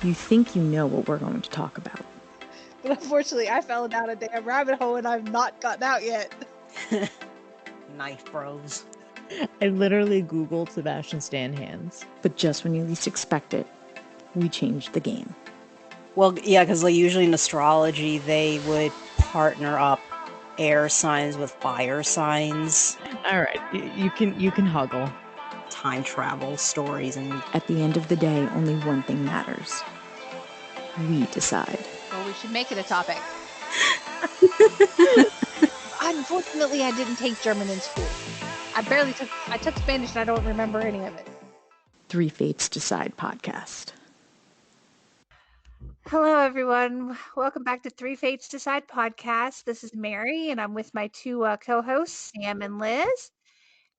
You think you know what we're going to talk about. But unfortunately, I fell down a damn rabbit hole and I've not gotten out yet. Knife bros. I literally Googled Sebastian Stan hands. But just when you least expect it, we changed the game. Well, yeah, because like usually in astrology, they would partner up air signs with fire signs. All right, you can huggle. Time travel stories and At the end of the day, only one thing matters. We decide. Well, we should make it a topic. Unfortunately, I didn't take German in school. I took Spanish and I don't remember any of it. Three Fates Decide podcast. Hello, everyone. Welcome back to Three Fates Decide podcast. This is Mary, and I'm with my two co-hosts, Sam and Liz.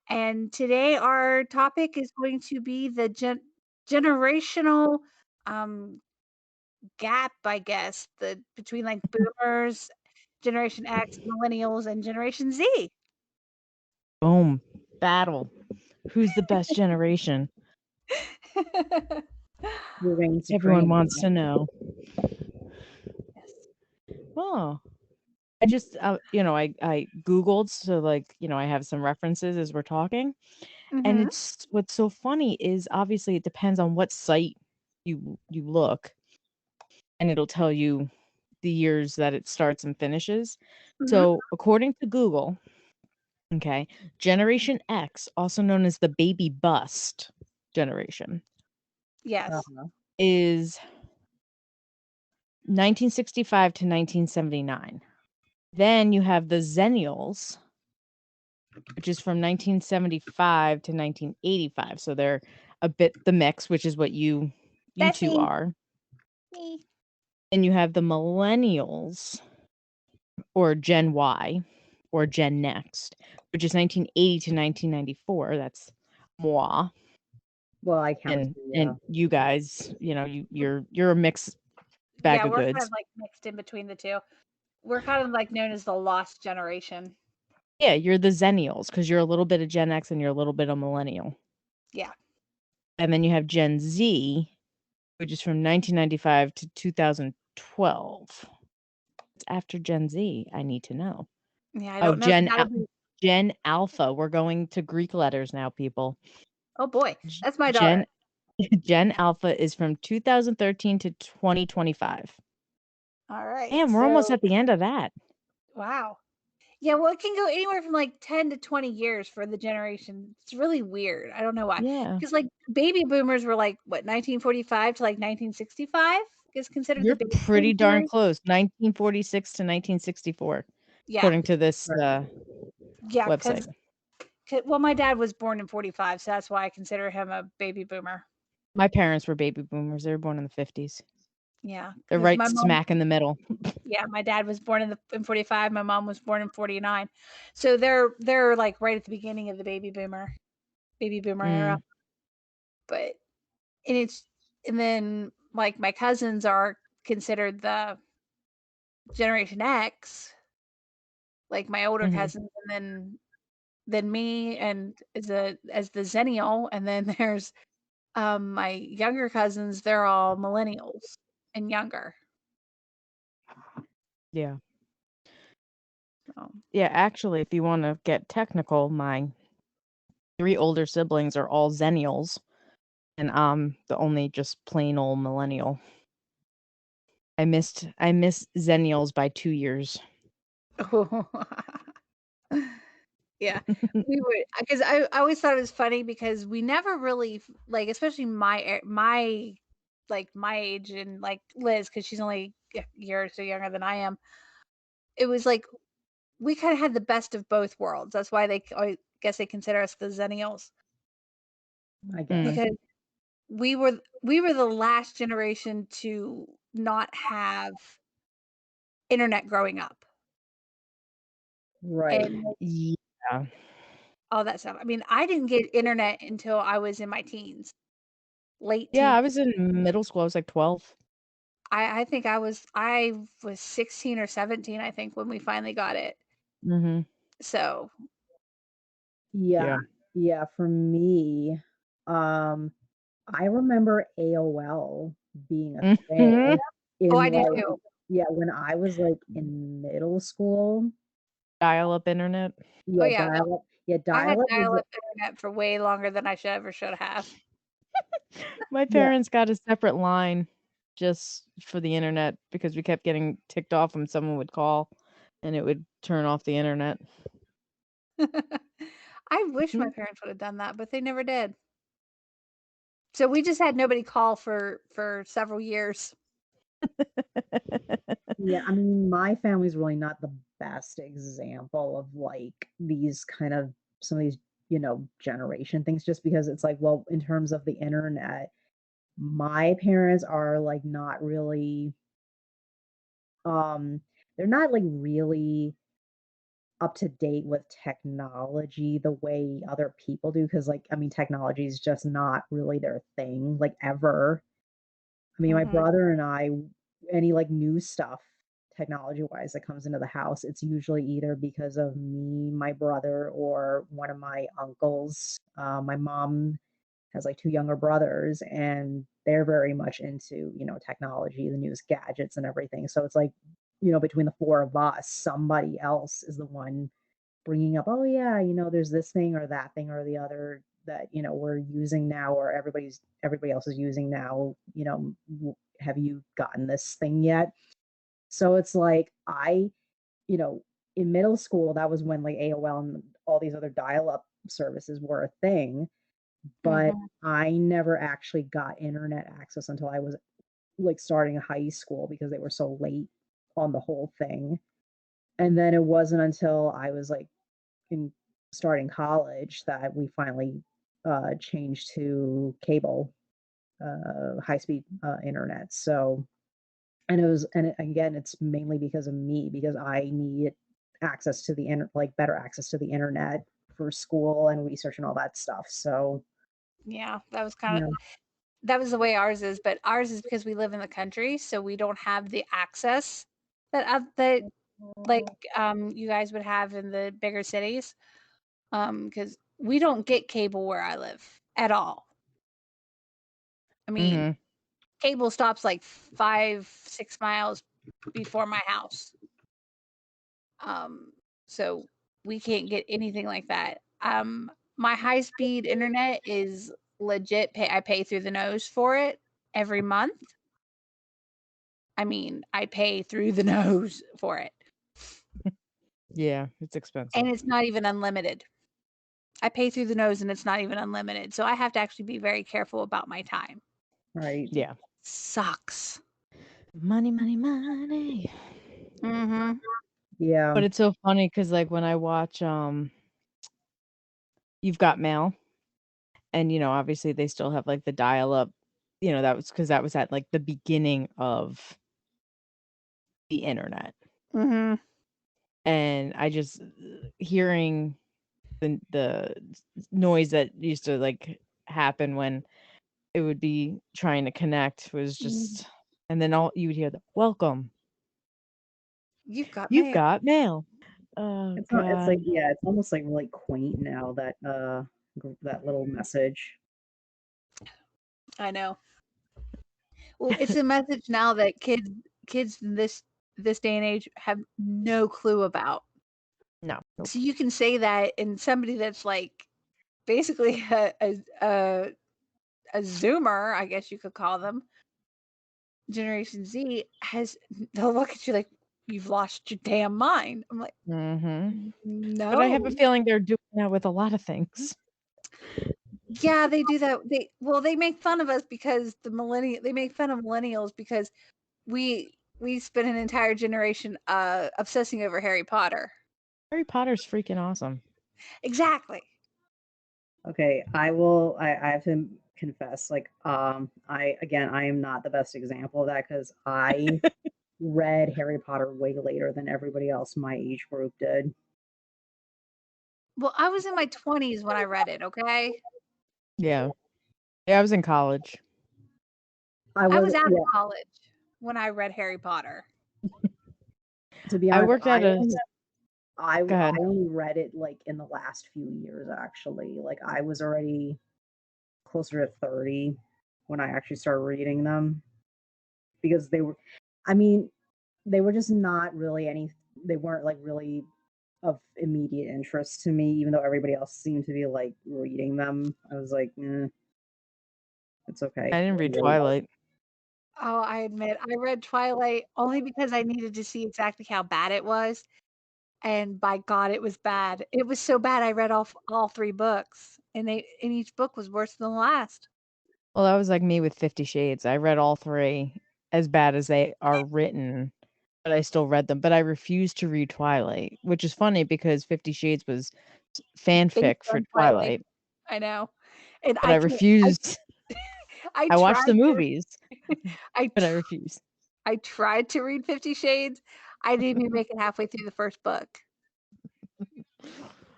And today our topic is going to be the generational gap, I guess, between like boomers, Generation X, millennials, and Generation Z. Boom. Battle. Who's the best generation? Everyone wants to know. Yes. Oh. I just I Googled, so like, I have some references as we're talking. And it's what's so funny is obviously it depends on what site you look, and it'll tell you the years that it starts and finishes. So according to Google, okay, Generation X, also known as the baby bust generation, Yes. is 1965 to 1979. Then you have the Zennials, which is from 1975 to 1985. So they're a bit the mix, which is what you That's two me. are. Me. And you have the Millennials, or Gen Y, or Gen Next, which is 1980 to 1994. That's moi. Well, I count. And you guys, you're a mixed bag Yeah, of we're goods. kind of like mixed in between the two. We're kind of like known as the lost generation. Yeah, you're the Zennials because you're a little bit of Gen X and you're a little bit of Millennial. Yeah. And then you have Gen Z, which is from 1995 to 2012. It's after Gen Z, I need to know. Yeah, I don't know. Gen Alpha. We're going to Greek letters now, people. Oh boy, that's my daughter. Gen Alpha is from 2013 to 2025. All right. Damn, we're almost at the end of that. Wow. Yeah, well, it can go anywhere from like 10 to 20 years for the generation. It's really weird. I don't know why. Yeah. Because like baby boomers were like, what, 1945 to like 1965 is considered You're the baby pretty boom darn generation? close. 1946 to 1964. Yeah. According to this Yeah, website. Well, my dad was born in 45, so that's why I consider him a baby boomer. My parents were baby boomers. They were born in the 50s. Yeah. They're right smack in the middle. Yeah, my dad was born in 45. My mom was born in 49. So they're like right at the beginning of the baby boomer era. But and then like my cousins are considered the Generation X, like my older cousins, and then me and as the Zennial, and then there's my younger cousins, they're all millennials and younger. Yeah. So. Yeah, actually, if you want to get technical, my 3 older siblings are all Zennials, and I'm the only just plain old millennial. I missed Zennials by 2 years. Yeah, we would, because I always thought it was funny because we never really like, especially my age and like Liz, because she's only a year or so younger than I am. It was like we kind of had the best of both worlds. That's why I guess they consider us the Zennials. I guess. Because we were the last generation to not have internet growing up. Right. And Yeah. all that stuff. I mean, I didn't get internet until I was in my teens. Late teens. Yeah, I was in middle school. I was like 12. I think I was 16 or 17, I think, when we finally got it. So. Yeah. For me, I remember AOL being a Mhm. thing Oh, in I do like too. yeah, when I was like in middle school. Dial-up internet. Oh Yeah, yeah, dial-up. Yeah, I had dial-up was dial-up internet for way longer than I should have. My yeah. parents got a separate line just for the internet because we kept getting ticked off when someone would call and it would turn off the internet. I wish my Mhm. parents would have done that, but they never did. So we just had nobody call for several years. Yeah, I mean, my family's really not the best example of like these kind of some of these, generation things just because it's like, well, in terms of the internet, my parents are like not really um they're not like really up to date with technology the way other people do because like I mean technology is just not really their thing like ever. I mean, my Mhm. brother and I, any like new stuff technology wise that comes into the house, it's usually either because of me, my brother, or one of my uncles. My mom has like two younger brothers, and they're very much into, technology, the newest gadgets and everything. So it's like, between the four of us, somebody else is the one bringing up, oh yeah, there's this thing or that thing or the other that we're using now or everybody else is using now. Have you gotten this thing yet? So it's like you know, in middle school, that was when like AOL and all these other dial-up services were a thing, but Mhm. I never actually got internet access until I was like starting high school because they were so late on the whole thing. And then it wasn't until I was like in starting college that we finally changed to cable, high speed internet. So, and again, it's mainly because of me because I need access to like better access to the internet for school and research and all that stuff. So, Yeah, yeah, that was the way ours is, but ours is because we live in the country, so we don't have the access that like you guys would have in the bigger cities. Because we don't get cable where I live at all. I mean, Mhm. cable stops like 5, 6 miles before my house. Um, so we can't get anything like that. My high speed internet is legit. I pay through the nose for it every month. I mean, I pay through the nose for it, Yeah, it's and expensive. it's not even unlimited. I pay through the nose, and it's not even unlimited. So I have to actually be very careful about my time. right. Yeah. Sucks. Money, money, money. Mhm. Yeah. But it's so funny because like when I watch You've Got Mail and obviously they still have like the dial up, that was because that was at like the beginning of the internet. Mhm. And I just hearing the noise that used to like happen when it would be trying to connect was just and then all you would hear the welcome. You've got You've mail. got mail. Oh It's not, it's like, god. yeah, it's almost like really quaint now that, that little message. I know. Well, it's a message now that kids in this day and age have no clue about. No. Nope. So you can say that, and somebody that's like basically a Zoomer, I guess you could call them, Generation Z, they'll look at you like you've lost your damn mind. I'm like, Mhm. But I have a no. feeling they're doing that with a lot of things. Yeah, they do that. They make fun of us because they make fun of millennials because we spent an entire generation obsessing over Harry Potter. Harry Potter's freaking awesome. Exactly. Okay, I have to confess, like, I am not the best example of that because I read Harry Potter way later than everybody else my age group did. Well, I was in my 20s when I read it, okay? Yeah. Yeah, I was in college. I I was, was out of yeah, college when I read Harry Potter. to be I honest, worked at a Go I ahead. only read it like in the last few years actually. Like I was already closer to 30 when I actually started reading them. because they were, I mean, they were just not really they weren't like really of immediate interest to me, even though everybody else seemed to be like reading them. I was like, it's okay. I didn't read Really. Twilight. Oh, I admit I read Twilight only because I needed to see exactly how bad it was, and by God, it was bad. It was so bad I read all 3 books, and each book was worse than the last. Well, that was like me with 50 Shades. I read all 3 as bad as they are written, but I still read them. But I refused to read Twilight, which is funny because 50 Shades was Based fanfic for on Twilight. Twilight, I know, and but I refused. I I watched the tried to movies, I but I tr refused. I tried to read 50 Shades. I didn't even make it halfway through the first book.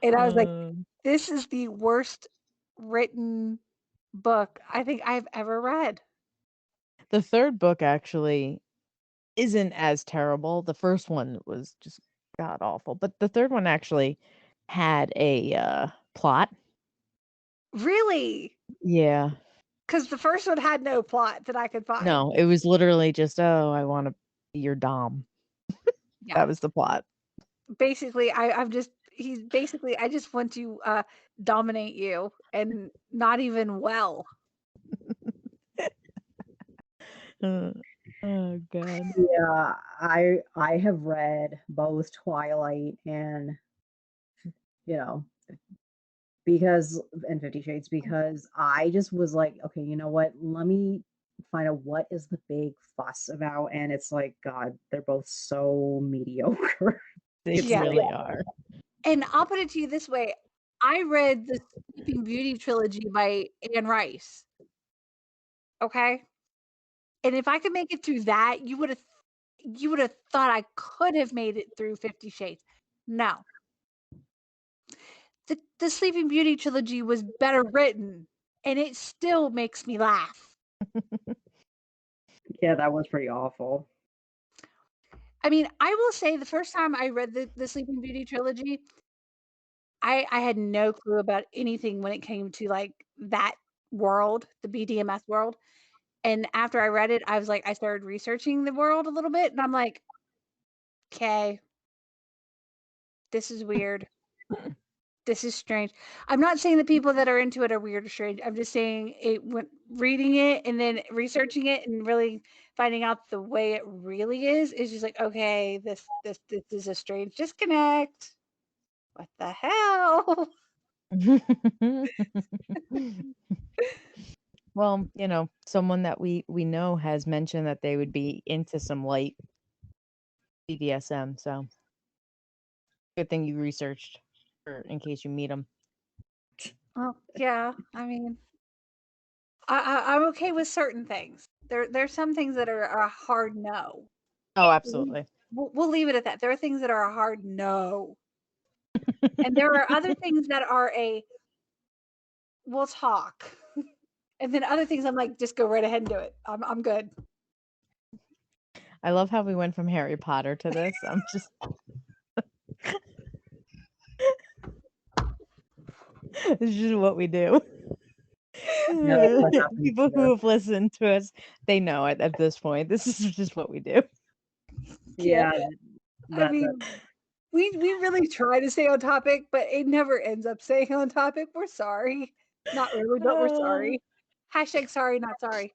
And I was like, this is the worst written book I think I've ever read. The 3rd book actually isn't as terrible. The first one was just god awful, but the 3rd one actually had a plot. Really? Yeah. Because the first one had no plot that I could find. No, it was literally just, "Oh, I wanna be your dom." Yeah. That was the plot. Basically, he's basically, I just want to dominate you, and not even well. Oh god. Yeah, I have read both Twilight and, you know, because and 50 Shades, because I just was like, okay, you know what? Let me find out what is the big fuss about. And it's like, God, they're both so mediocre. They Yeah. really are. And I'll put it to you this way. I read the Sleeping Beauty trilogy by Anne Rice. Okay? And if I could make it through that, you would have thought I could have made it through 50 Shades. No. The Sleeping Beauty trilogy was better written, and it still makes me laugh. Yeah, that was pretty awful. I mean, I will say the first time I read the Sleeping Beauty trilogy, I had no clue about anything when it came to like that world, the BDMS world. And after I read it, I was like, I started researching the world a little bit, and I'm like, okay, this is weird. This is strange. I'm not saying the people that are into it are weird or strange. I'm just saying when reading it and then researching it and really finding out the way it really is just like, okay, this is a strange disconnect. What the hell? Well, someone that we know has mentioned that they would be into some light BDSM, so good thing you researched in case you meet them. Well, yeah. I mean, I'm okay with certain things. There's some things that are a hard no. Oh, absolutely. We'll leave it at that. There are things that are a hard no, and there are other things that are we'll talk. And then other things I'm like, just go right ahead and do it. I'm good. I love how we went from Harry Potter to this. I'm just this is just what we do. Yeah, that's what happens People who here. have listened to us, they know at this point. This is just what we do. Yeah, I mean, we really try to stay on topic, but it never ends up staying on topic. We're sorry. Not really, but we're sorry. Hashtag sorry, not sorry.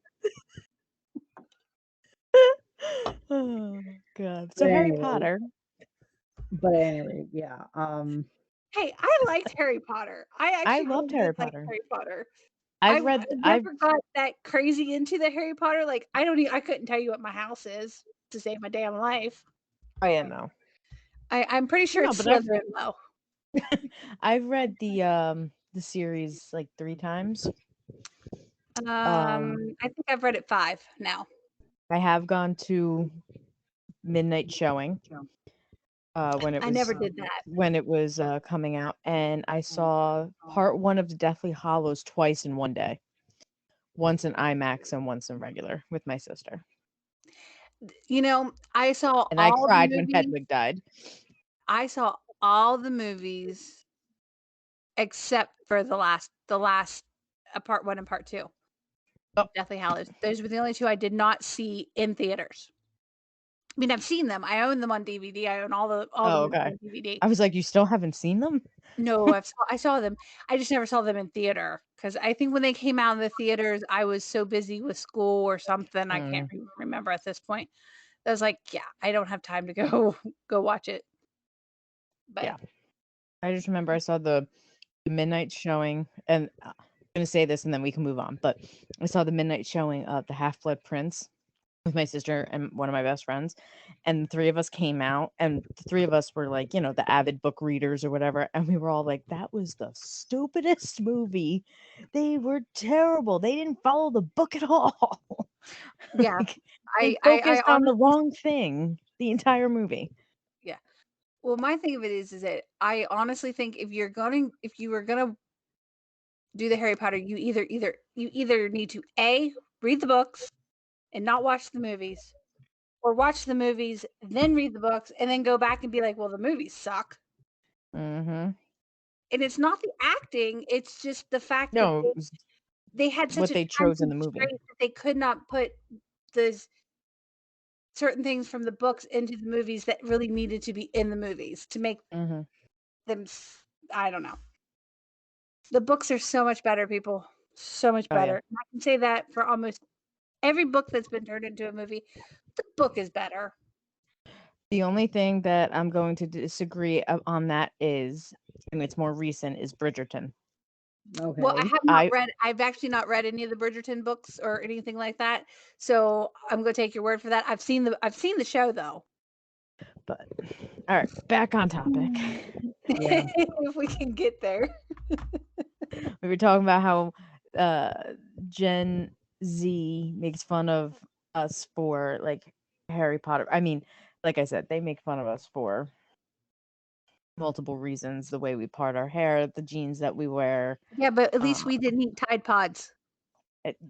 Oh god. But So Harry anyway, Potter. yeah. Hey, I liked Harry Potter. I actually loved really Harry did like Potter. Harry Potter. I've I read never got that crazy into the Harry Potter. Like I couldn't tell you what my house is to save my damn life. Oh yeah, no. I'm pretty sure No, it's but Slytherin though. I've read the series like 3 times. I think I've read it 5 now. I have gone to midnight showing when it I was never did that. when it was coming out, and I saw part 1 of the Deathly Hallows twice in one day. Once in IMAX and once in regular with my sister. I saw And I all the cried when movies. Hedwig died. I saw all the movies except for the last part 1 and part 2. Oh. Deathly Hallows. Those were the only two I did not see in theaters. I mean, I've seen them. I own them on DVD. I own all the Oh, movies okay. on DVD. I was like, you still haven't seen them? No, I saw them. I just never saw them in theater because I think when they came out in the theaters, I was so busy with school or something. I can't remember at this point. I was like, yeah, I don't have time to go go watch it. But Yeah. I just remember I saw the midnight showing, and I'm going to say this and then we can move on, but I saw the midnight showing of The Half-Blood Prince with my sister and one of my best friends, and the three of us came out, and the three of us were like, you know, the avid book readers or whatever, and we were all like, that was the stupidest movie. They were terrible. They didn't follow the book at all. yeah, Like, they I focused on the honestly, wrong thing the entire movie. yeah. Well, my thing of it is that I honestly think if you were gonna do the Harry Potter, you either need to A, read the books and not watch the movies, or watch the movies, then read the books, and then go back and be like, well, the movies suck. Mm-hmm. And it's not the acting, it's just the fact that No, it was they had such what a they time chose in the movie. constraint that they could not put the certain things from the books into the movies that really needed to be in the movies to make Mm-hmm. them. I don't know. The books are so much better, people. So much Oh, yeah. better. And I can say that for almost every book that's been turned into a movie. The book is better. The only thing that I'm going to disagree on that is, and it's more recent, is Bridgerton. Okay. Well, I've actually not read any of the Bridgerton books or anything like that. So I'm going to take your word for that. I've seen the show though. But all right, back on topic. Yeah. If we can get there. We were talking about how Gen Z makes fun of us for like Harry Potter. I mean, like I said, they make fun of us for multiple reasons, the way we part our hair, the jeans that we wear. Yeah, but at least we didn't eat Tide Pods.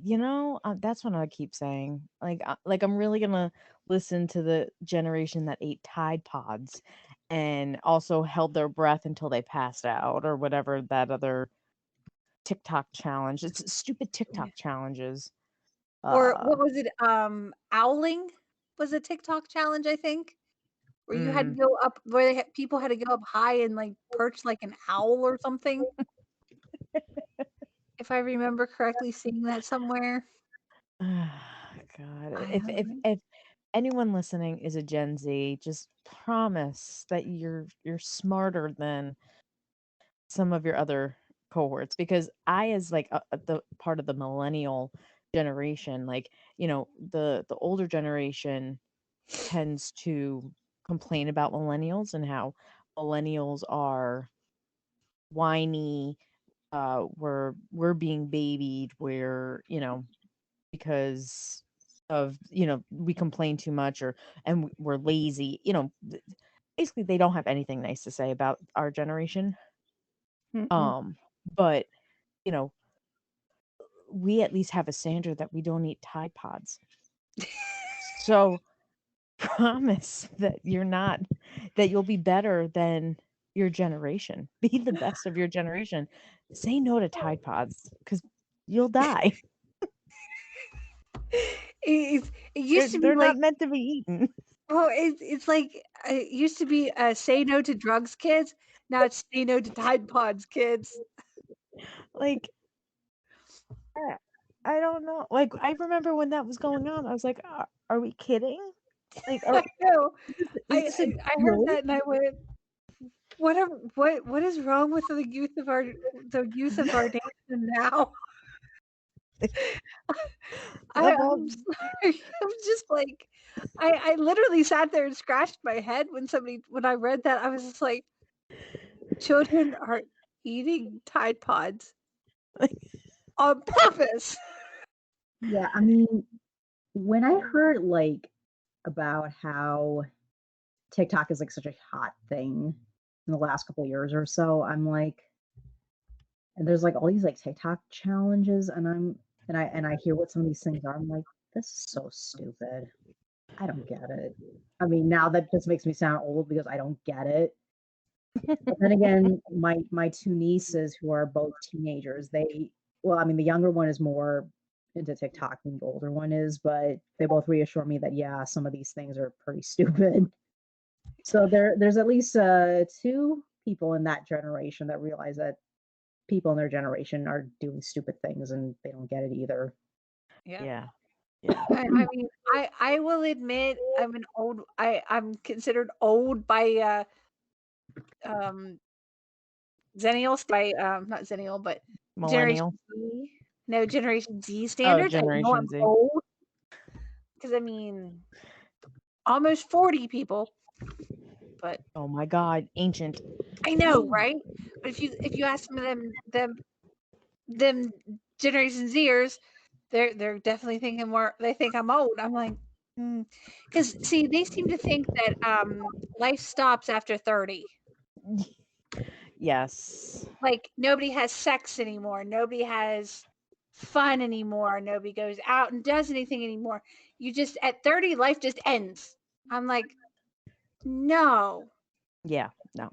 You know, that's what I keep saying. Like I'm really gonna listen to the generation that ate Tide Pods and also held their breath until they passed out or whatever that other TikTok challenge. It's stupid TikTok challenges. Or Uh, what was it? Owling was a TikTok challenge, I think, where you had to mm, go up, where people had to go up high and like perch like an owl or something. If I remember correctly, seeing that somewhere. God, I if anyone listening is a Gen Z, just promise that you're smarter than some of your other cohorts, because I, as like the part of the millennial generation, like, you know, the older generation tends to complain about millennials and how millennials are whiny, we're being babied, we're, you know, because of, you know, we complain too much, or we're lazy, you know, basically they don't have anything nice to say about our generation. Mm-mm. But you know, we at least have a standard that we don't eat Tide Pods. So promise that you'll be better than your generation. Be the best of your generation. Say no to Tide Pods because you'll die. It used to be They're like, not meant to be eaten. oh, it's like it used to be say no to drugs, kids. Now it's say no to Tide Pods, kids. Like, I don't know. Like, I remember when that was going on, I was like, are we kidding? Like, I know. is this a I heard joke? that and I went, what is wrong with the youth of our nation now? Of all, I'm sorry. I'm just like, I literally sat there and scratched my head when I read that. I was just like, children are eating Tide Pods like, on purpose. Yeah. I mean, when I heard like about how TikTok is like such a hot thing in the last couple years or so, I'm like, and there's like all these like TikTok challenges, and I hear what some of these things are. I'm like, this is so stupid. I don't get it. I mean, now that just makes me sound old because I don't get it. But then again, my two nieces who are both teenagers, well, I mean, the younger one is more into TikTok than the older one is, but they both reassure me that yeah, some of these things are pretty stupid. So there's at least two people in that generation that realize that people in their generation are doing stupid things and they don't get it either. Yeah. Yeah. Yeah. I mean, I will admit I'm considered old by Zennials, by not Zennial, but Generation Millennial. Z. No, Generation Z Oh, standards. I know Generation I'm Z. old because I mean almost 40 people, but Oh my God, ancient. I know, right? But if you ask them Generation Zers, they're definitely thinking more. They think I'm old. I'm like, because see, they seem to think that life stops after 30. Yes. Like nobody has sex anymore. Nobody has fun anymore. Nobody goes out and does anything anymore. You just at 30, life just ends. I'm like, no, Yeah. No.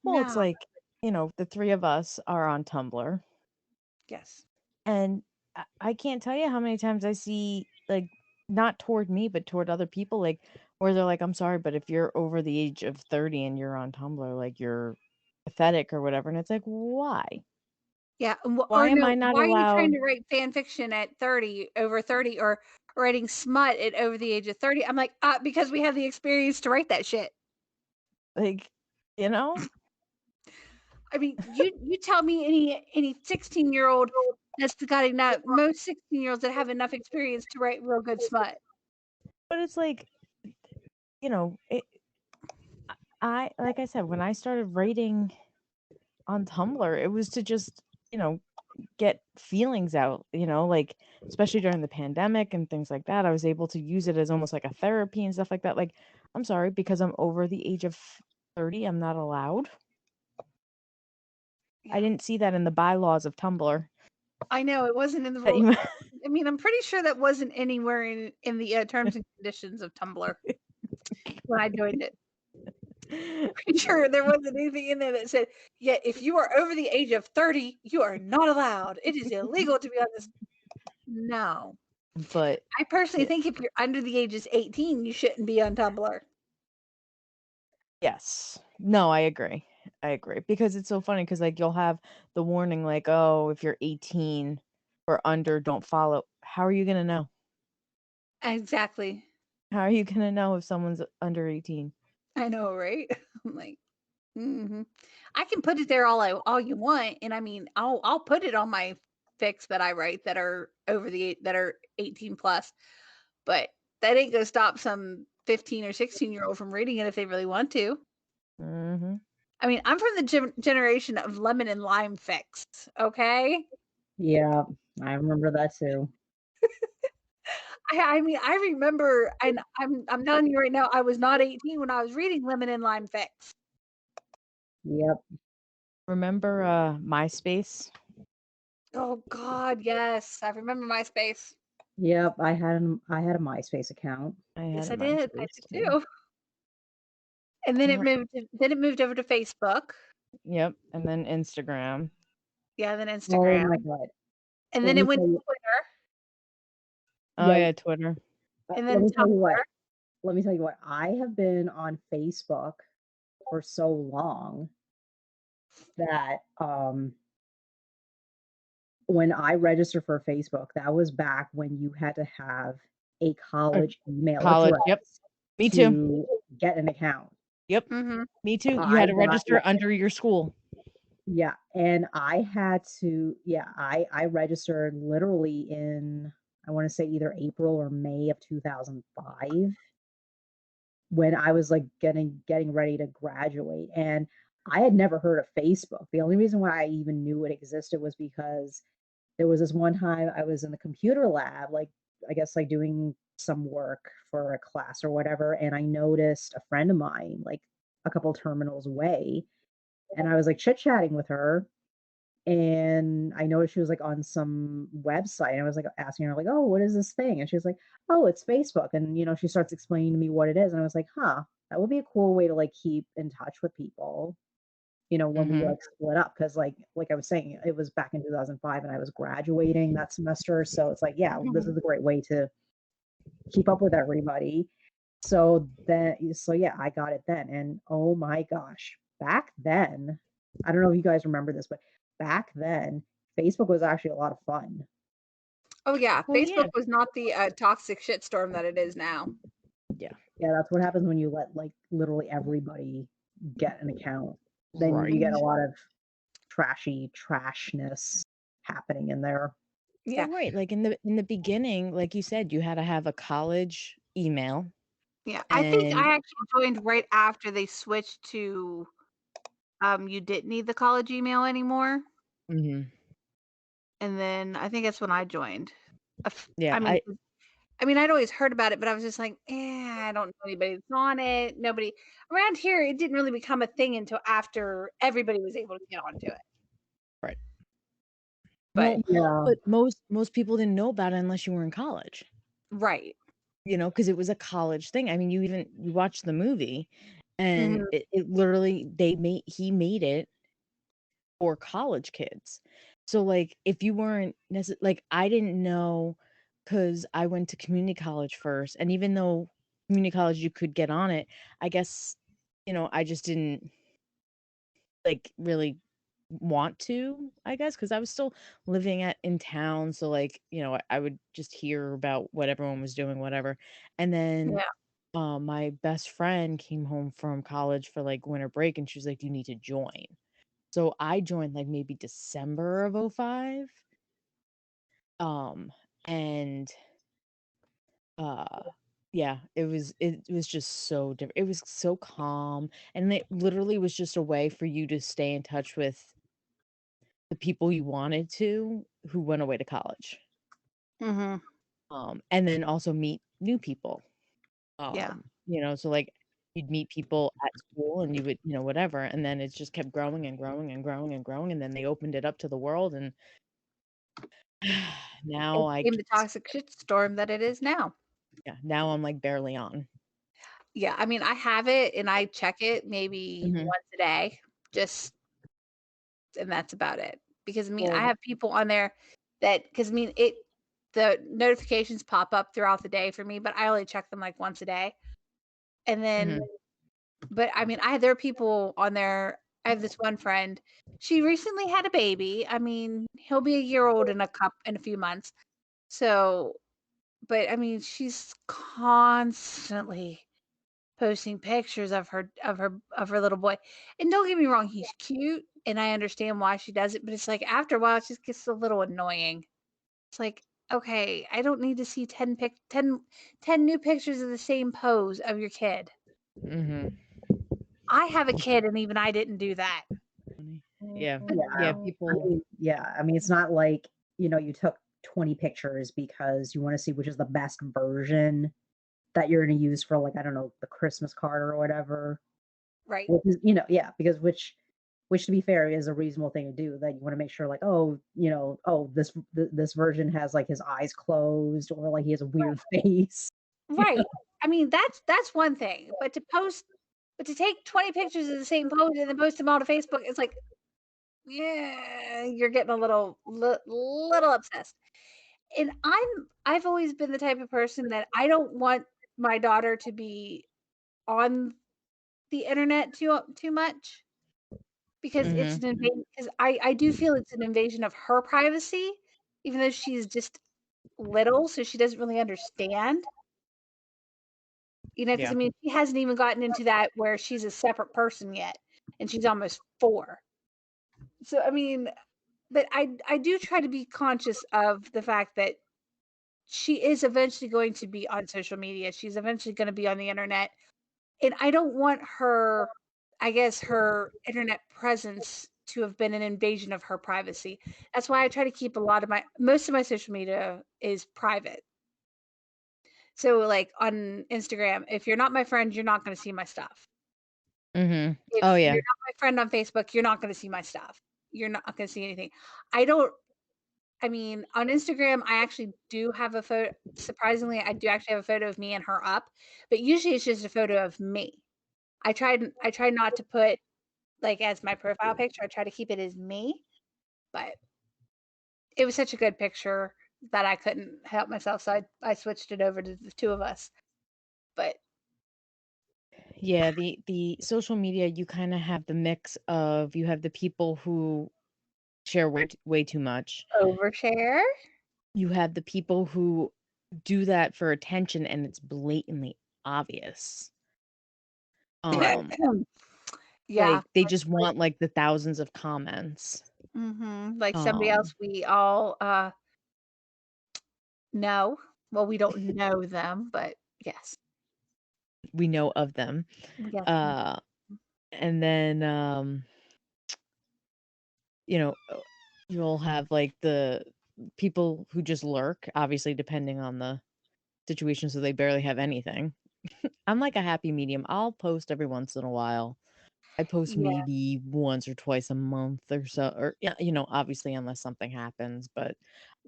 Well, it's no, like, the three of us are on Tumblr, yes, and I can't tell you how many times I see, like, not toward me, but toward other people, like, where they're like, I'm sorry, but if you're over the age of 30 and you're on Tumblr, like, you're pathetic or whatever. And it's like, why? yeah, Why or am no, I not why are you trying allowed? to write fan fiction at 30, over 30, or writing smut at over the age of 30? I'm like, because we have the experience to write that shit. Like, you know? I mean, you tell me any 16-year-old that's got enough. Most 16-year-olds that have enough experience to write real good smut. But it's like, like I said, when I started writing on Tumblr, it was to just, get feelings out, like, especially during the pandemic and things like that. I was able to use it as almost like a therapy and stuff like that. Like, I'm sorry, because I'm over the age of 30, I'm not allowed. Yeah. I didn't see that in the bylaws of Tumblr. I know it wasn't in the That rule. you- I mean, I'm pretty sure that wasn't anywhere in the terms and conditions of Tumblr when I joined it. Pretty sure there wasn't anything in there that said, "Yeah, if you are over the age of 30, you are not allowed. It is illegal to be on this." No, But I personally yeah, think if you're under the age of 18, you shouldn't be on Tumblr. yes. No, I agree. I agree. Because it's so funny because, like, you'll have the warning, like, oh, if you're 18 or under, don't follow. How are you going to know? Exactly. How are you going to know if someone's under 18? I know, right? I'm like, I can put it there all you want, and I mean, I'll put it on my fics that I write that are that are 18 plus, but that ain't gonna stop some 15 or 16-year-old from reading it if they really want to. Mm-hmm. I mean, I'm from the generation of lemon and lime fics, okay? Yeah, I remember that too. I mean, I remember, and I'm telling you right now, I was not 18 when I was reading lemon and lime fics. Yep. Remember MySpace? Oh God, yes, I remember MySpace. Yep, I had a MySpace account. I had Yes, a I did. I MySpace did too. too. And then Yep. it moved over to Facebook. Yep. And then Instagram. Yeah, then Oh Instagram. my God. And Let then me it went tell to you, Twitter, Oh yeah, yeah, Twitter. and let then me tell you Tumblr. what. Let me tell you what. I have been on Facebook for so long that when I registered for Facebook, that was back when you had to have a Or college email college. Yep. address Me too. to get an account. Yep. Mm-hmm. Me too. You I had to got register under your school. yeah, and I had to I registered literally in I want to say either April or May of 2005 when I was like getting ready to graduate, and I had never heard of Facebook. The only reason why I even knew it existed was because there was this one time I was in the computer lab, like I guess like doing some work for a class or whatever, and I noticed a friend of mine like a couple terminals away, and I was like chit-chatting with her, and I noticed she was like on some website. And I was like asking her, like, oh, what is this thing? And she was like, oh, it's Facebook. And she starts explaining to me what it is. And I was like, huh, that would be a cool way to like keep in touch with people. when we Mhm. like split up, because like I was saying, it was back in 2005 and I was graduating that semester. So it's like, yeah, this is a great way to keep up with everybody. So yeah, I got it then. And oh my gosh, back then, I don't know if you guys remember this, but back then, Facebook was actually a lot of fun. Oh yeah, Well, Facebook yeah. was not the toxic shitstorm that it is now. Yeah. Yeah, that's what happens when you let like literally everybody get an account. Then you get a Right. lot of trashness happening in there. Yeah, Well, right. Like in the beginning, like you said, you had to have a college email. yeah. I think And I actually joined right after they switched to you didn't need the college email anymore, Mhm. and then I think that's when I joined. Yeah, I mean, I'd always heard about it, but I was just like, I don't know anybody that's on it. Nobody around here. It didn't really become a thing until after everybody was able to get onto it. right. But Well, Yeah. but most people didn't know about it unless you were in college. right, Because it was a college thing. I mean, you watched the movie, and Mhm. it literally he made it for college kids. So like, if you weren't like, I didn't know, because I went to community college first, and even though community college you could get on it, I guess I just didn't like really want to, I guess, because I was still living in town. So like, I would just hear about what everyone was doing, whatever. And then Yeah. my best friend came home from college for like winter break, and she was like, you need to join. So I joined like maybe December of 05. And yeah, it was just so different. It was so calm, and it literally was just a way for you to stay in touch with the people you wanted to who went away to college. Mm-hmm. And then also meet new people. Yeah. So like, you'd meet people at school, and you would, whatever, and then it just kept growing and growing and growing and growing, and then they opened it up to the world, and now It I became the just toxic shitstorm that it is now. yeah, now I'm like barely on. Yeah, I mean, I have it and I check it maybe Mhm. once a day, just and that's about it. Because I mean, I Well, have people on there because I mean, the notifications pop up throughout the day for me, but I only check them like once a day. And then, mhm, but I mean, there are people on there. I have this one friend. She recently had a baby. I mean, he'll be a year old in a few months. So, but I mean, she's constantly posting pictures of her little boy. And don't get me wrong, he's cute, and I understand why she does it, but it's like after a while it just gets a little annoying. It's like, okay, I don't need to see 10 new pictures of the same pose of your kid. mhm. I have a kid and even I didn't do that. Yeah, Yeah. people. I mean, it's not like, you took 20 pictures because you want to see which is the best version that you're going to use for, like, I don't know, the Christmas card or whatever. Right. Which is, yeah, because which to be fair is a reasonable thing to do. That you want to make sure, like, oh, this version has like his eyes closed, or like he has a weird face. Right. I mean, that's one thing, but to take 20 pictures of the same pose and then post them all to Facebook, it's like, yeah, you're getting a little obsessed. And I've always been the type of person that I don't want my daughter to be on the internet too much because it's Mhm, an invasion. Because I do feel it's an invasion of her privacy, even though she's just little, so she doesn't really understand. Because yeah. I mean, she hasn't even gotten into that where she's a separate person yet, and she's almost 4. So I mean, but I do try to be conscious of the fact that she is eventually going to be on social media. She's eventually going to be on the internet. And I don't want her, I guess, her internet presence to have been an invasion of her privacy. That's why I try to keep most of my social media is private. So, like on Instagram, if you're not my friend, you're not going to see my stuff. Mhm. If Oh you're yeah. not my friend on Facebook, you're not going to see my stuff. You're not going to see anything. I don't I mean, on Instagram, I actually do have a photo. Surprisingly, I do actually have a photo of me and her up, but usually it's just a photo of me. I tried not to put like as my profile picture. I try to keep it as me, but it was such a good picture that I couldn't help myself, so I switched it over to the two of us. But Yeah, the social media, you kind of have the mix of you have the people who share way too much. overshare. You have the people who do that for attention and it's blatantly obvious. Yeah. Like they just want like the thousands of comments. Like somebody else we all know. Well, we don't know them, but yes. We know of them. Yes. And then you know, you'll have like the people who just lurk, obviously depending on the situation, so they barely have anything. I'm like a happy medium. I'll post every once in a while. I post Yeah. maybe once or twice a month or so, or yeah, obviously unless something happens, but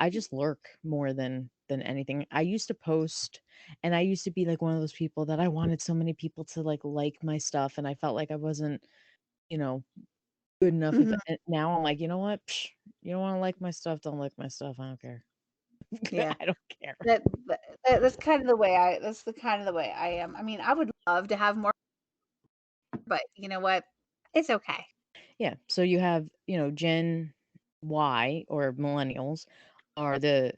I just lurk more than anything. I used to post and I used to be like one of those people that I wanted so many people to like my stuff and I felt like I wasn't, you know, good enough. If Mhm. now I'm like, you know what? Psh, you don't want to like my stuff, don't like my stuff. I don't care. Yeah. I don't care. That's kind of the way that's the kind of the way I am. I mean, I would love to have more, but you know what? It's okay. Yeah. So you have, Gen Y or millennials are the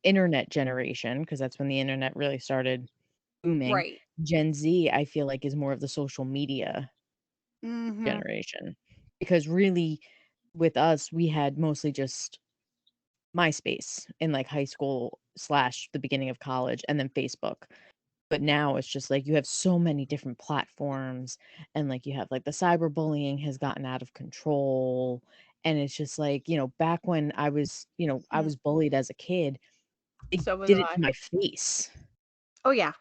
internet generation because that's when the internet really started booming. Right. Gen Z, I feel like, is more of the social media Mhm. generation because really with us, we had mostly just MySpace in like high school slash the beginning of college and then Facebook. But now it's just like you have so many different platforms and like you have like the cyberbullying has gotten out of control. And it's just like, back when I Mm. was bullied as a kid, they So was did it I. to my face, Oh yeah.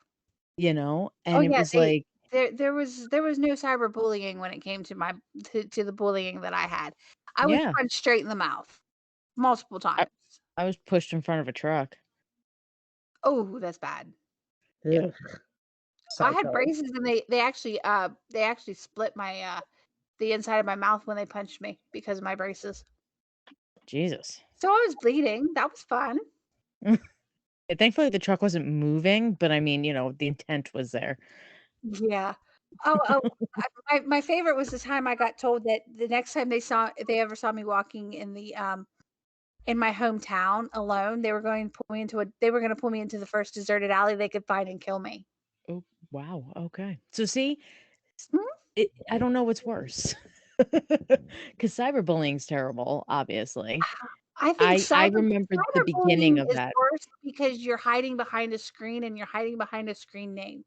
Oh and it yeah, was like, there was no cyberbullying when it came to my to the bullying that I had. I was yeah, punched straight in the mouth multiple I, times. I was pushed in front of a truck. Oh, that's bad. Yeah. Ugh, I had psycho. braces and they actually split my the inside of my mouth when they punched me because of my braces. Jesus. So I was bleeding. That was fun. Thankfully, the truck wasn't moving, but I mean, the intent was there. Yeah. Oh, my favorite was the time I got told that the next time they ever saw me walking in my hometown alone, they were going to pull me into the first deserted alley they could find and kill me. Oh, wow. Okay. So see, Hmm? I don't know what's worse. Because cyberbullying's terrible, obviously. I think I remember the cyberbullying beginning of is that. worse because you're hiding behind a screen and you're hiding behind a screen name.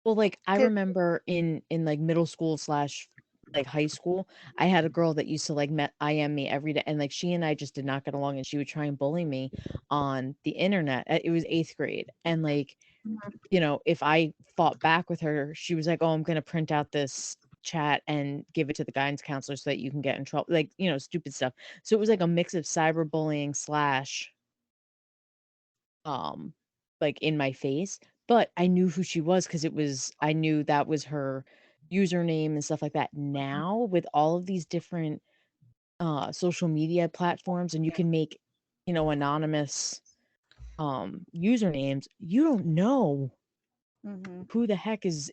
Well, like, I 'Cause remember in, like, middle school slash, like, high school, I had a girl that used to, like, IM me every day, and, like, she and I just did not get along, and she would try and bully me on the internet. It was 8th grade, and, like, Mhm. if I fought back with her, she was like, "Oh, I'm gonna print out this chat and give it to the guidance counselor so that you can get in trouble," like, stupid stuff. So it was like a mix of cyberbullying slash, um, like, in my face, but I knew who she was because I knew that was her username and stuff like that. Now, with all of these different, social media platforms and you can make, anonymous, usernames, you don't know Mhm. who the heck is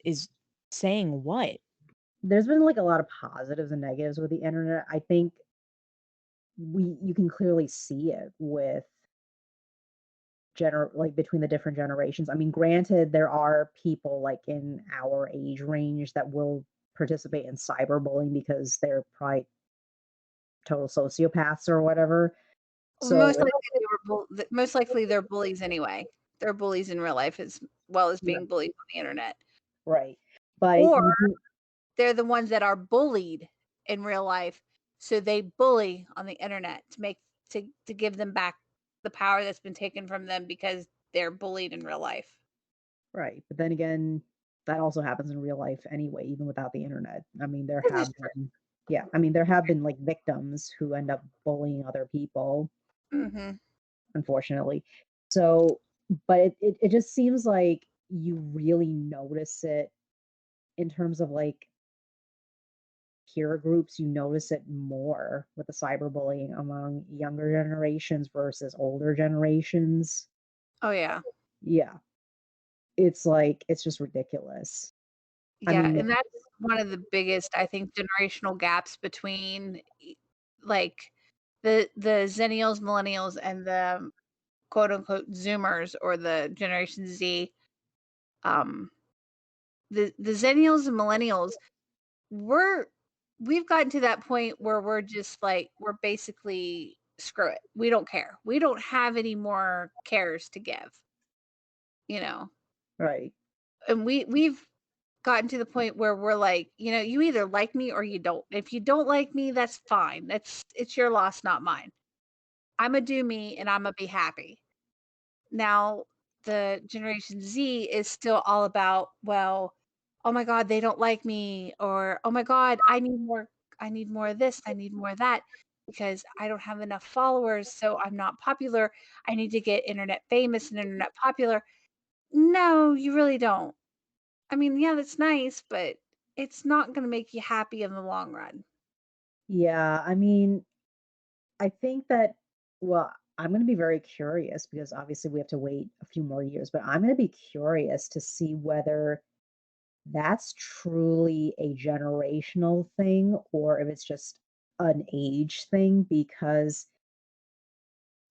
saying what. There's been like a lot of positives and negatives with the internet. I think you can clearly see it with like between the different generations. I mean, granted, there are people like in our age range that will participate in cyberbullying because they're probably total sociopaths or whatever. Most So, likely most likely they're bullies anyway. They're bullies in real life as well as yeah, being bullies on the internet. right. But Or you do, they're the ones that are bullied in real life, so they bully on the internet to give them back the power that's been taken from them because they're bullied in real life. right. But then again, that also happens in real life anyway, even without the internet. I mean, there This have is been, yeah, I mean, there have been like victims who end up bullying other people, true. Mhm. unfortunately. So, but it just seems like you really notice it in terms of like peer groups, you notice it more with the cyberbullying among younger generations versus older generations. Oh yeah. Yeah, it's like it's just ridiculous. I Yeah, mean, and that's one of the biggest, I think, generational gaps between like the Zennials, Millennials, and the quote unquote Zoomers or the Generation Z. Um, the Zennials and Millennials, we're we've gotten to that point where we're just like we're basically screw it. We don't care. We don't have any more cares to give, you know. right. And we've gotten to the point where we're like, you either like me or you don't. If you don't like me, that's fine. It's your loss, not mine. I'ma do me and Imma be happy. Now, the Generation Z is still all about, well, oh my god, they don't like me, or oh my god, I need more of this, I need more of that because I don't have enough followers, so I'm not popular. I need to get internet famous and internet popular. No, you really don't. I mean, yeah, that's nice, but it's not gonna make you happy in the long run. Yeah, I mean, I think that, well, I'm going to be very curious because obviously we have to wait a few more years, but I'm going to be curious to see whether that's truly a generational thing or if it's just an age thing. Because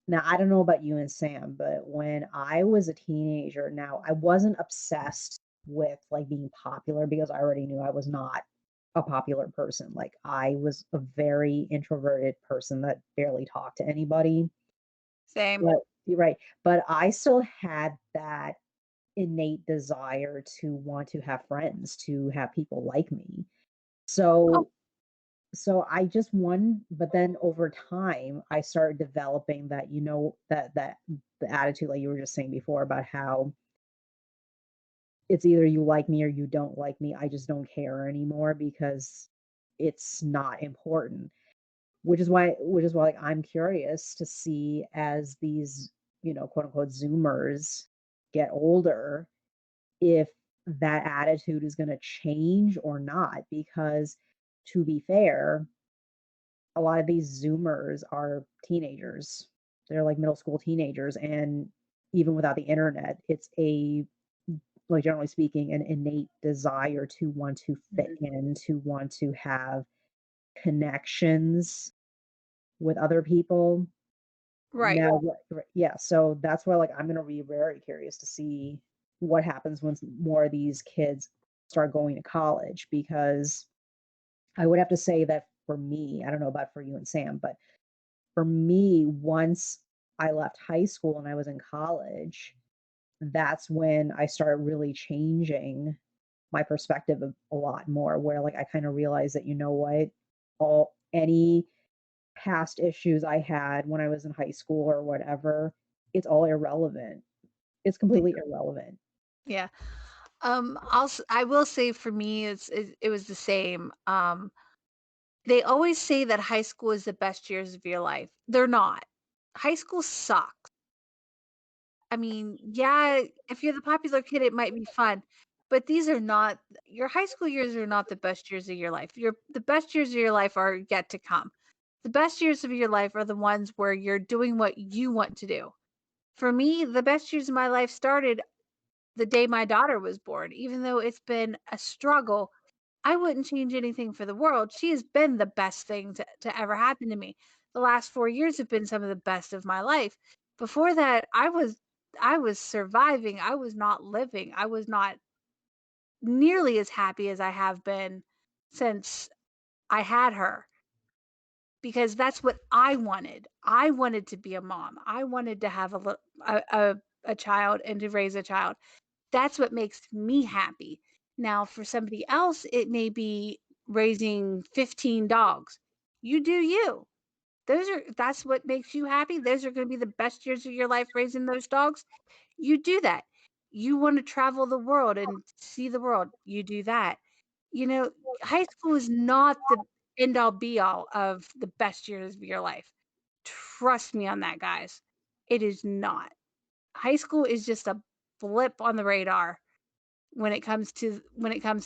now I don't know about you and Sam, but when I was a teenager, now I wasn't obsessed with like being popular because I already knew I was not a popular person. Like I was a very introverted person that barely talked to anybody. Same. But you're right. But I still had that innate desire to want to have friends, to have people like me. Oh, So I just but then over time I started developing that, that the attitude like you were just saying before about how it's either you like me or you don't like me. I just don't care anymore because it's not important. Which is why like I'm curious to see as these, quote unquote Zoomers get older, if that attitude is going to change or not. Because to be fair, a lot of these Zoomers are teenagers. They're like middle school teenagers. And even without the internet, it's like generally speaking, an innate desire to want to fit in, to want to have connections with other people. right. Now, yeah, so that's why like I'm gonna be very curious to see what happens once more of these kids start going to college, because I would have to say that for me, I don't know about for you and Sam, but for me, once I left high school and I was in college, that's when I started really changing my perspective a lot more, where like I kind of realized that, you know what, all any past issues I had when I was in high school or whatever, it's all irrelevant. It's completely irrelevant. Yeah. I will say for me, it was the same. They always say that high school is the best years of your life. They're not. High school sucks. I mean, yeah, if you're the popular kid, it might be fun, but these are not your high school years are not the best years of your life. The best years of your life are yet to come. The best years of your life are the ones where you're doing what you want to do. For me, the best years of my life started the day my daughter was born. Even though it's been a struggle, I wouldn't change anything for the world. She has been the best thing to ever happen to me. The last 4 years have been some of the best of my life. Before that, I was surviving. I was not living. I was not nearly as happy as I have been since I had her, because that's what I wanted. I wanted to be a mom. I wanted to have a child and to raise a child. That's what makes me happy. Now, for somebody else, it may be raising 15 dogs. You do you. That's what makes you happy. Those are going to be the best years of your life raising those dogs. You do that. You want to travel the world and see the world. You do that. You know, high school is not the end all be all of the best years of your life. Trust me on that, guys. It is not. High school is just a blip on the radar when it comes to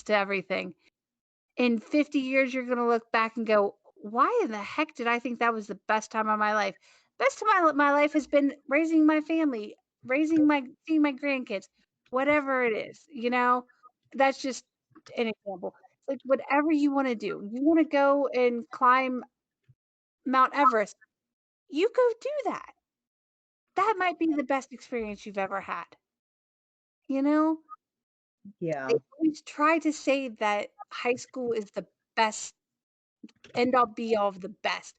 everything. in 50 years, you're going to look back and go, why in the heck did I think that was the best time of my life? Best time of my life has been raising my family, seeing my grandkids, whatever it is, that's just an example. It's like whatever you want to do, you want to go and climb Mount Everest, you go do that. That might be the best experience you've ever had. You know, Yeah. they always try to say that high school is the best, end all be all of the best.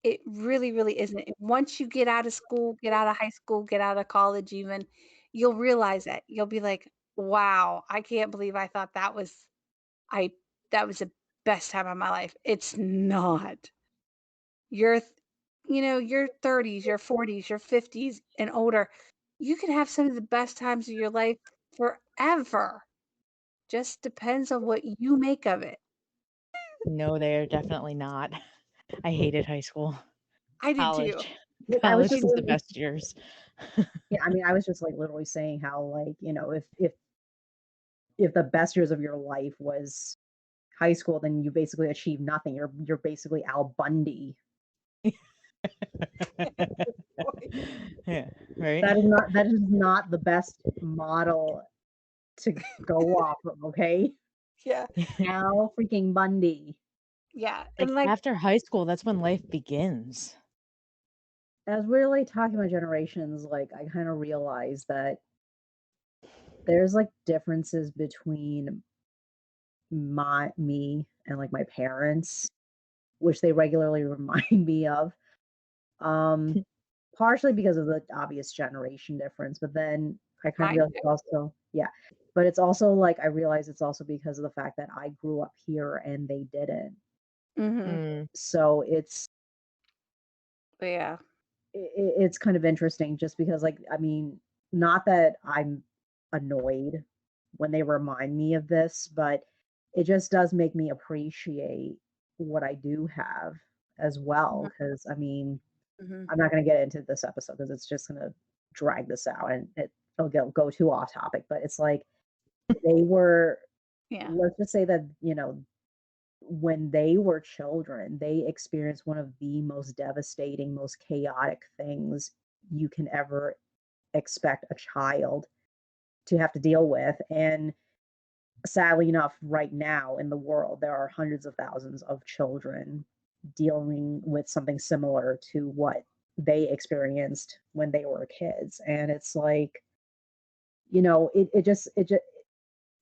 It really, really isn't. Once you get out of school, get out of high school, get out of college even, you'll realize it. You'll be like, "Wow, I can't believe I thought I that was the best time of my life." It's not. Your your 30s, your 40s, your 50s and older, you can have some of the best times of your life forever. Just depends on what you make of it. No, they are definitely not. I hated high school. I did too. College. Like, I was College just was the literally, best years. yeah, I mean, I was just like literally saying how, like, if the best years of your life was high school, then you basically achieved nothing. You're basically Al Bundy. Yeah, right? That is not the best model to go off of, okay? Yeah. Al freaking Bundy. Yeah. Like, And like, after high school, that's when life begins. As we're like talking about generations, like I kind of realized that there's like differences between me and like my parents, which they regularly remind me of. Um, Partially because of the obvious generation difference, but then I kind of mine realized it's also, yeah, but it's also like I realize it's also because of the fact that I grew up here and they didn't. too. Mhm. Mm, So it's But yeah. it's kind of interesting just because, like, I mean, not that I'm annoyed when they remind me of this, but it just does make me appreciate what I do have as well. Mhm. Because I mean, Mhm. I'm not going to get into this episode because it's just going to drag this out and it'll go too off topic. But it's like they were, Yeah. let's just say that, when they were children, they experienced one of the most devastating, most chaotic things you can ever expect a child to have to deal with. And sadly enough, right now in the world, there are hundreds of thousands of children dealing with something similar to what they experienced when they were kids. And it's like, it just,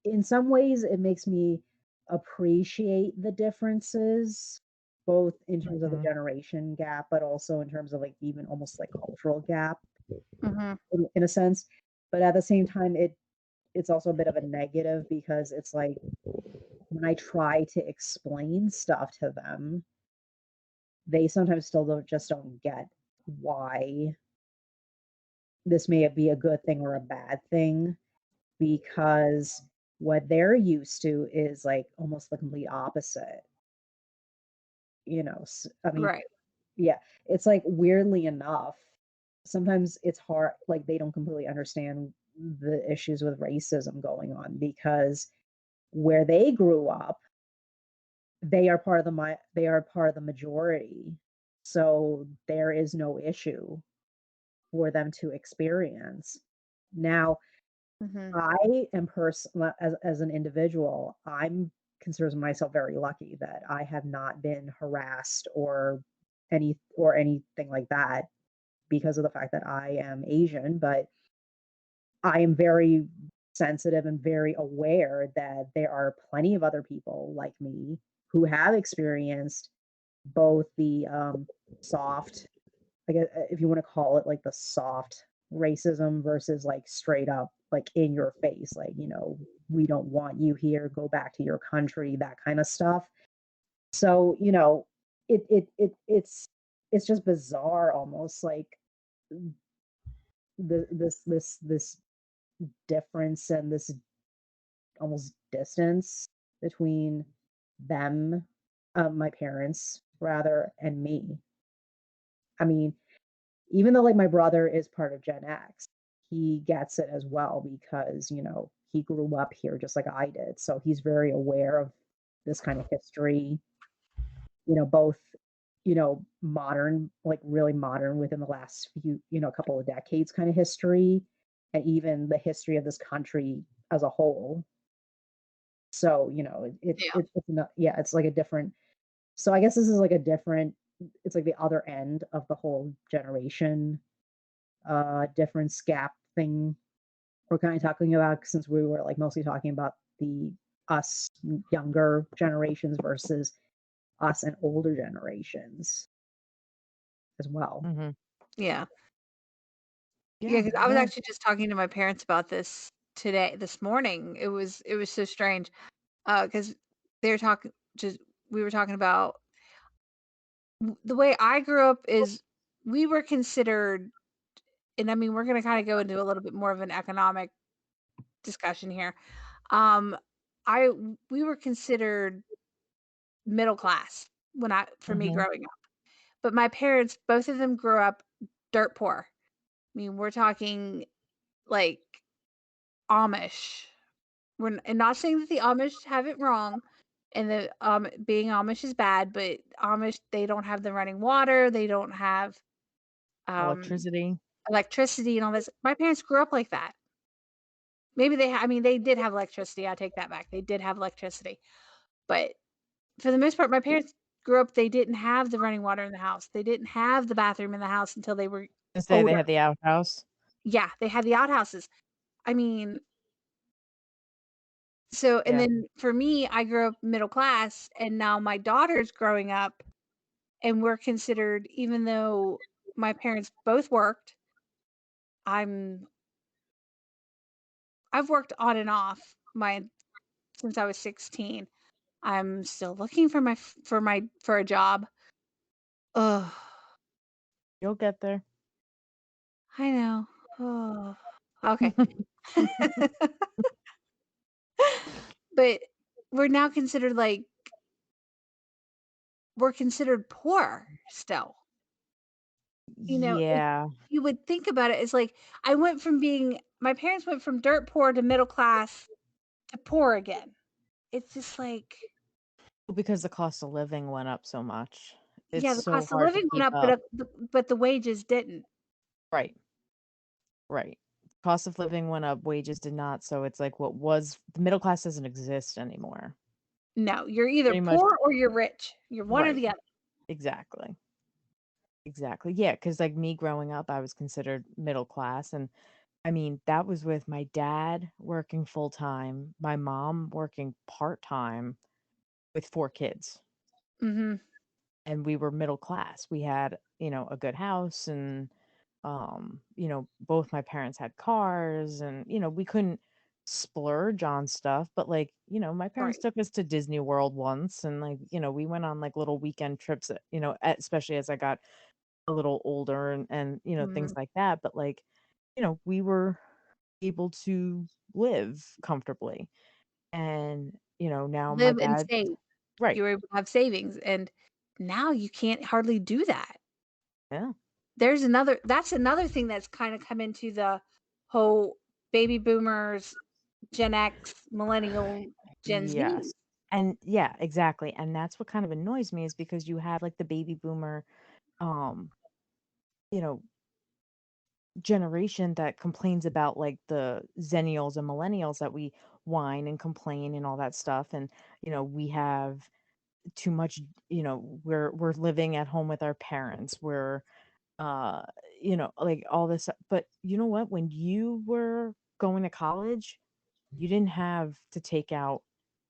in some ways, it makes me appreciate the differences, both in terms of the mhm. generation gap, but also in terms of like even almost like cultural gap Mhm. in a sense. But at the same time, it's also a bit of a negative because it's like when I try to explain stuff to them, they sometimes still don't get why this may be a good thing or a bad thing because what they're used to is like almost the complete opposite. I mean, Right. yeah, it's like weirdly enough, sometimes it's hard, like they don't completely understand the issues with racism going on because where they grew up, they are part of the majority. So there is no issue for them to experience. Now, Mhm. I am as an individual, I'm considers myself very lucky that I have not been harassed or anything like that because of the fact that I am Asian, but I am very sensitive and very aware that there are plenty of other people like me who have experienced both the soft, I guess, if you want to call it like the soft racism versus like straight up like in your face, like, we don't want you here, go back to your country, that kind of stuff. So, it's just bizarre almost like this difference and this almost distance between them, my parents rather, and me. I mean, even though like my brother is part of Gen X, he gets it as well because, he grew up here just like I did. So he's very aware of this kind of history, both, modern, like really modern within the last few, couple of decades kind of history, and even the history of this country as a whole. So, Yeah. it's not, yeah, it's like a different, so I guess this is like a different, it's like the other end of the whole generation difference gap thing we're kind of talking about, since we were like mostly talking about the us younger generations versus us and older generations as well. Mm-hmm. Yeah. Yeah, Because I was no, actually just talking to my parents about this this morning. It was so strange. Because they were talking we were talking about the way I grew up is we were considered, and I mean we're gonna kind of go into a little bit more of an economic discussion here. Um I we were considered middle class for me mm-hmm. growing up. But my parents, both of them grew up dirt poor. I mean, we're talking like Amish. And not saying that the Amish have it wrong and that being Amish is bad, but Amish, they don't have the running water, they don't have um Electricity. electricity and all this. My parents grew up like that. Maybe I mean they did have electricity. I take that back. They did have electricity. But for the most part my parents grew up, they didn't have the running water in the house. They didn't have the bathroom in the house until they were To say they older. had the outhouse. Yeah, they had the outhouses. I mean, so and Yeah. then for me, I grew up middle class and now my daughter's growing up and we're considered, even though my parents both worked, I'm I've worked on and off my since I was 16. I'm still looking for for a job. Ugh, You'll get there. I know. Oh, okay. But we're now considered we're considered poor still. If Yeah. you would think about it, it's like my parents went from dirt poor to middle class to poor again. It's just like, Because the cost of living went up so much. It's yeah, the so cost of hard to living went keep up, up. but the wages didn't. Right. Right. Cost of living went up, wages did not. So it's like what was the middle class doesn't exist anymore. No, you're either Pretty much poor or you're rich. You're one or right. the other. Exactly. Exactly. Yeah, because like me growing up, I was considered middle class. And I mean, that was with my dad working full time, my mom working part time with 4 kids. Mm-hmm. And we were middle class. We had, a good house and both my parents had cars and we couldn't splurge on stuff, but like, my parents Right. took us to Disney World once and like, we went on like little weekend trips, especially as I got a little older and Mm-hmm. things like that, but like, we were able to live comfortably. And, now my Live and dad, save. right. You were able to have savings, and now you can't hardly do that. Yeah. That's another thing that's kind of come into the whole baby boomers, Gen X, millennial, Gen Z. Yes. And yeah, exactly. And that's what kind of annoys me is because you have like the baby boomer um, you know, generation that complains about like the zennials and millennials that we whine and complain and all that stuff. And, we have too much, we're living at home with our parents. We're like all this, but you know what? When you were going to college, you didn't have to take out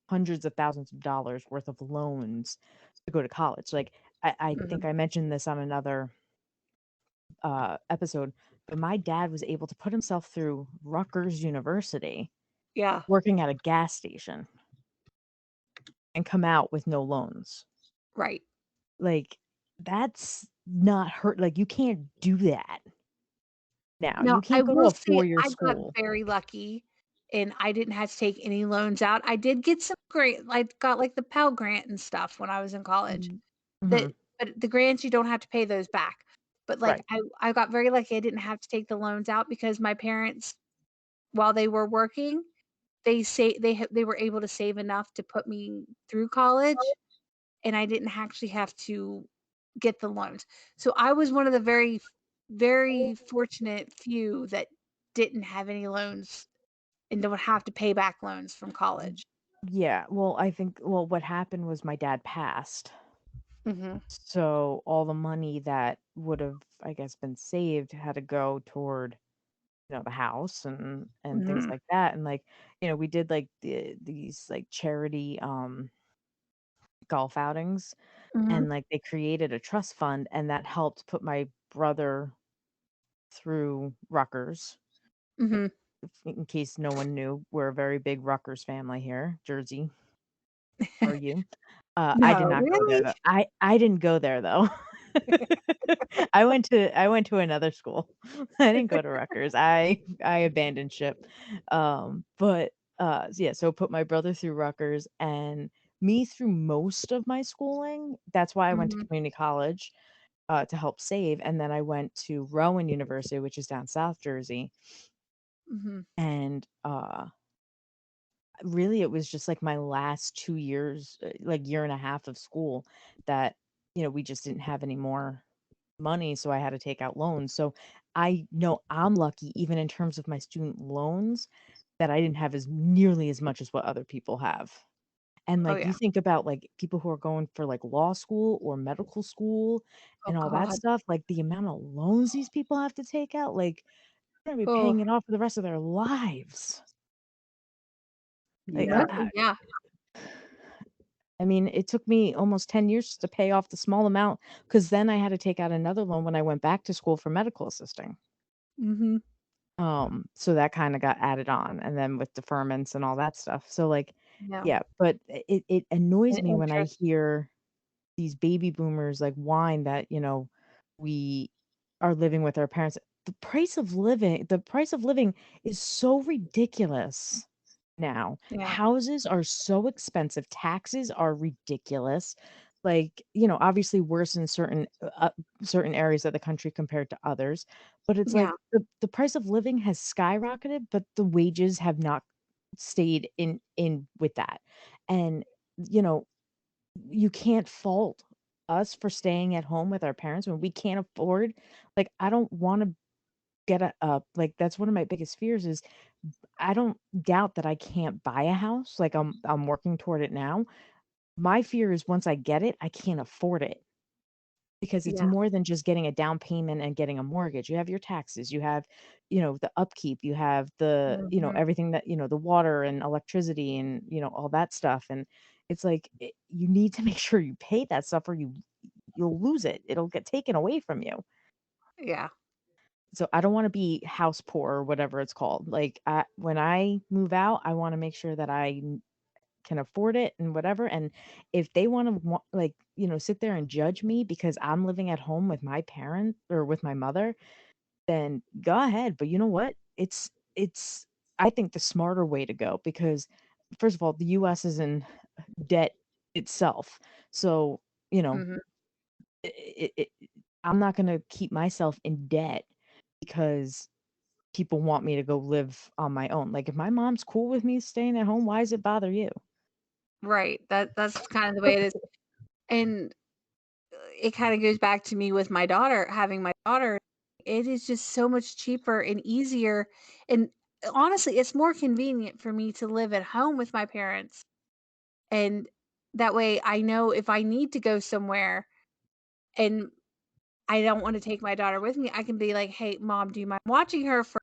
hundreds of thousands of dollars worth of loans to go to college. Like I think Mhm. I mentioned this on another episode, but my dad was able to put himself through Rutgers University Yeah. working at a gas station and come out with no loans. Right. Like that's not hurt. Like you can't do that now. Now, You I can't go to will a say 4-year I got school. very lucky and I didn't have to take any loans out. I did get some grant I got like the Pell Grant and stuff when I was in college. Mm-hmm. That But the grants, you don't have to pay those back. But like Right. I got very lucky I didn't have to take the loans out because my parents, while they were working, they were able to save enough to put me through college, and I didn't actually have to get the loans. So I was one of the very fortunate few that didn't have any loans and don't have to pay back loans from college. Yeah, well, I think what happened was my dad passed. Mhm. So all the money that would have, I guess, been saved had to go toward, the house and things Mhm. like that. And like, we did like these like charity golf outings, Mhm. and like they created a trust fund, and that helped put my brother through Rutgers. Mhm. In case no one knew, we're a very big Rutgers family here, Jersey. Are you? I did No, not go there really? though. I didn't go there though. I went to another school. I didn't go to Rutgers. I abandoned ship. But yeah, so put my brother through Rutgers and me through most of my schooling. That's why I went to Mhm. community college to help save, and then I went to Rowan University, which is down South Jersey, Mhm. and really it was just like my last 2 years, like year and a half of school that we just didn't have any more money, so I had to take out loans. So I know I'm lucky even in terms of my student loans that I didn't have as nearly as much as what other people have. And Oh, like you yeah. think about like people who are going for like law school or medical school Oh, and all that god. stuff, like the amount of loans these people have to take out, like they're gonna be Oh, paying it off for the rest of their lives. Like Yeah. no, yeah. I mean, it took me almost 10 years to pay off the small amount because then I had to take out another loan when I went back to school for medical assisting. Mhm. So that kinda got added on, and then with deferments and all that stuff. So, like, Yeah. yeah, but it annoys And me when I interest. hear these baby boomers, like, whine that, we are living with our parents. The price of living is so ridiculous now. Yeah. Houses are so expensive, taxes are ridiculous. Like, obviously worse in certain areas of the country compared to others, but it's Yeah. like the price of living has skyrocketed, but the wages have not stayed in with that. And, you know, you can't fault us for staying at home with our parents when we can't afford, like, I don't wanna get like, that's one of my biggest fears is I don't doubt that I can't buy a house, like, I'm working toward it now. My fear is once I get it, I can't afford it because it's Yeah. more than just getting a down payment and getting a mortgage. You have your taxes, you have, the upkeep, you have Mhm. everything that, the water and electricity and, all that stuff, and it's like, you need to make sure you pay that stuff or you'll lose it. It'll get taken away from you. Yeah. So I don't wanna be house poor or whatever it's called. Like, when I move out, I wanna make sure that I can afford it and whatever, and if they wanna like, sit there and judge me because I'm living at home with my parent or with my mother, then go ahead, but you know what? It's I think the smarter way to go because, first of all, the US is in debt itself. So, you know, Mhm. it I'm not gonna keep myself in debt because people want me to go live on my own. Like, if my mom's cool with me staying at home, why does it bother you? Right. That's kind of the way it is. And it kind of goes back to me with my daughter, having my daughter. It is just so much cheaper and easier. And honestly, it's more convenient for me to live at home with my parents. And that way I know if I need to go somewhere and I don't want to take my daughter with me, I can be like, "Hey, mom, do you mind watching her for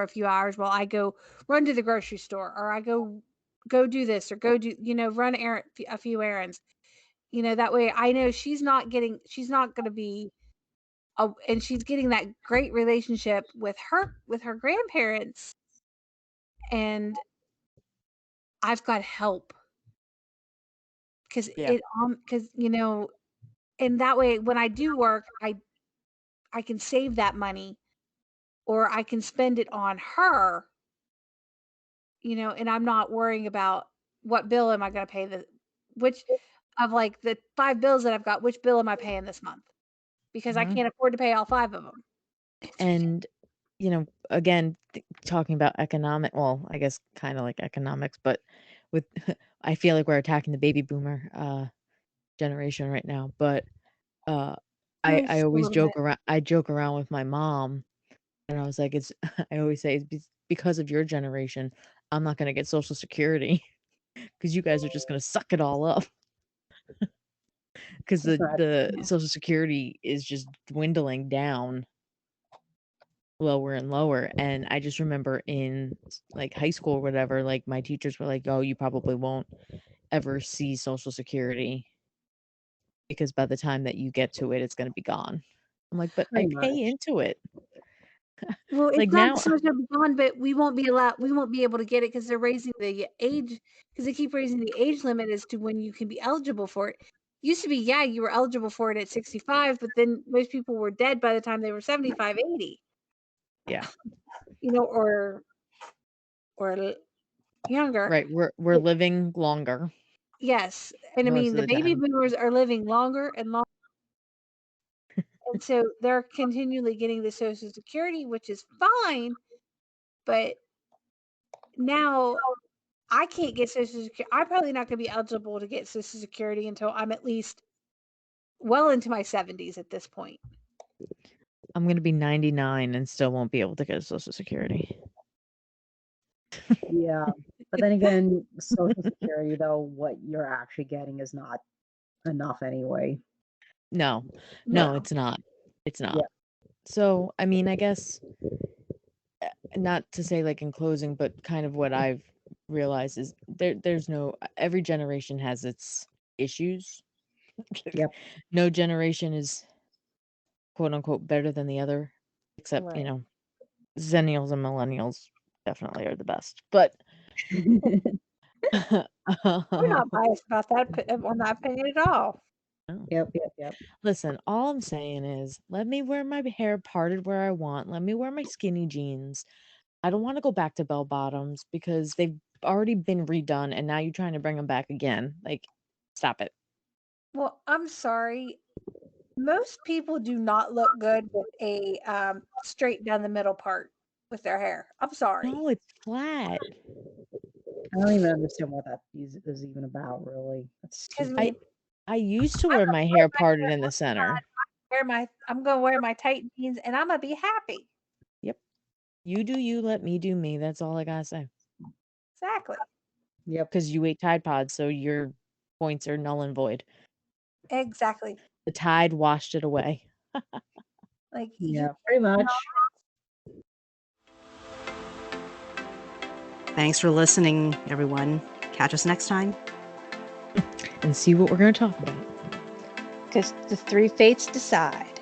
a few hours while I go run to the grocery store or I go do this or go do, run a few errands." That way I know she's not going to be and she's getting that great relationship with her grandparents, and I've got help cuz Yeah. it cuz and that way when I do work, I can save that money or I can spend it on her, and I'm not worrying about what bill am I gonna pay which of, like, the 5 bills that I've got, which bill am I paying this month? Because I Mhm. can't afford to pay all 5 of them. And again, talking about I guess kind of like economics, but with I feel like we're attacking the baby boomer generation right now, but I Just a always little bit. joke around with my mom, and I was like, it's I always say it's because of your generation, I'm not gonna get Social Security because you guys are just gonna suck it all up because the Yeah. Social Security is just dwindling down lower and lower. And I just remember in like high school or whatever, like my teachers were like, "Oh, you probably won't ever see Social Security because by the time that you get to it, it's gonna be gone." I'm like, "But I Pretty much. pay into it." Well, it's Like not now so much of gone, but we won't be able to get it because they're raising the age, because they keep raising the age limit as to when you can be eligible for it. Used to be, yeah, you were eligible for it at 65, but then most people were dead by the time they were 75, 80, Yeah. or younger. Right, we're living longer Yes. And I most mean, of the the baby time. boomers are living longer and longer. And so they're continually getting the Social Security, which is fine. But now I can't get Social Security. I'm probably not going to be eligible to get Social Security until I'm at least well into my 70s at this point. I'm gonna be 99 and still won't be able to get a Social Security. Yeah. But then again, Social Security, though, what you're actually getting is not enough anyway. No, No. it's not. It's Yeah. not. So, I mean, I guess not to say like in closing, but kind of what I've realized is there's no every generation has its issues. Yep. No generation is quote unquote better than the other, except, Right. Zennials and millennials definitely are the best. But We're not biased about that on that opinion at all. Yep. listen, all I'm saying is let me wear my hair parted where I want. Let me wear my skinny jeans. I don't want to go back to bell bottoms because they've already been redone and now you're trying to bring them back again. Like, stop it. Well, I'm sorry. Most people do not look good with a straight down the middle part with their hair. I'm sorry. No, it's flat. I don't even understand what that is even about, really. That's Because stupid. I used to wear my hair parted in the center. I'm gonna wear my tight jeans and I'm gonna be happy. Yep. You do you, let me do me. That's all I gotta say. Exactly. Yep. Because you ate Tide Pods, so your points are null and void. Exactly. The tide washed it away. Like Yeah, pretty much. Thanks for listening, everyone. Catch us next time. And see what we're going to talk about. because the three fates decide.